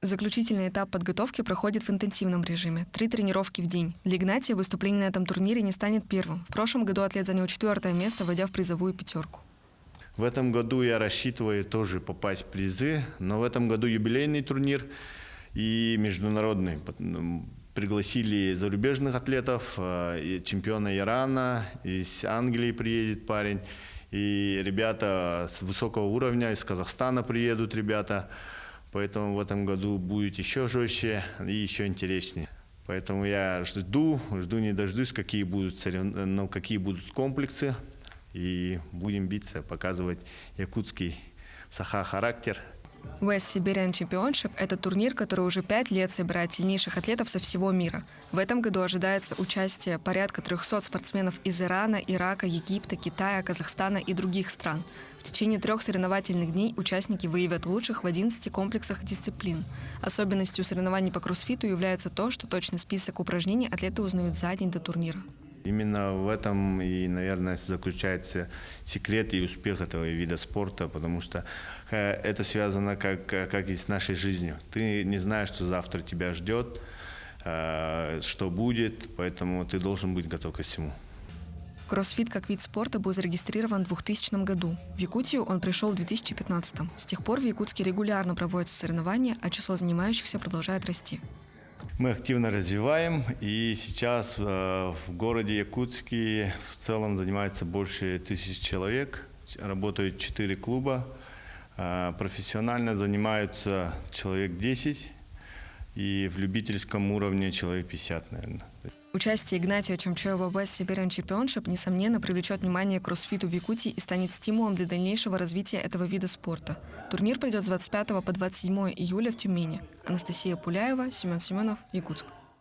Заключительный этап подготовки проходит в интенсивном режиме. 3 тренировки в день. Для Игнатия выступление на этом турнире не станет первым. В прошлом году атлет занял 4-е место, войдя в призовую пятерку. В этом году я рассчитываю тоже попасть в призы, но в этом году юбилейный турнир и международный. Пригласили зарубежных атлетов, чемпиона Ирана, из Англии приедет парень, и ребята с высокого уровня, из Казахстана приедут ребята. Поэтому в этом году будет еще жестче и еще интереснее. Поэтому я жду не дождусь, какие будут комплексы. И будем биться, показывать якутский саха-характер. West Siberian Championship – это турнир, который уже 5 лет собирает сильнейших атлетов со всего мира. В этом году ожидается участие порядка 300 спортсменов из Ирана, Ирака, Египта, Китая, Казахстана и других стран. В течение 3 соревновательных дней участники выявят лучших в 11 комплексах дисциплин. Особенностью соревнований по кроссфиту является то, что точный список упражнений атлеты узнают за день до турнира. Именно в этом и, наверное, заключается секрет и успех этого вида спорта, потому что это связано как и с нашей жизнью. Ты не знаешь, что завтра тебя ждет, что будет, поэтому ты должен быть готов ко всему. Кроссфит как вид спорта был зарегистрирован в 2000 году. В Якутию он пришел в 2015. С тех пор в Якутске регулярно проводятся соревнования, а число занимающихся продолжает расти. Мы активно развиваем, и сейчас в городе Якутске в целом занимается больше 1000 человек. Работают 4 клуба. Профессионально занимаются человек 10, и в любительском уровне человек 50, наверное. Участие Игнатия Чумчоева в West Siberian Championship, несомненно, привлечет внимание к кроссфиту в Якутии и станет стимулом для дальнейшего развития этого вида спорта. Турнир пройдет с 25 по 27 июля в Тюмени. Анастасия Пуляева, Семен Семенов, Якутск.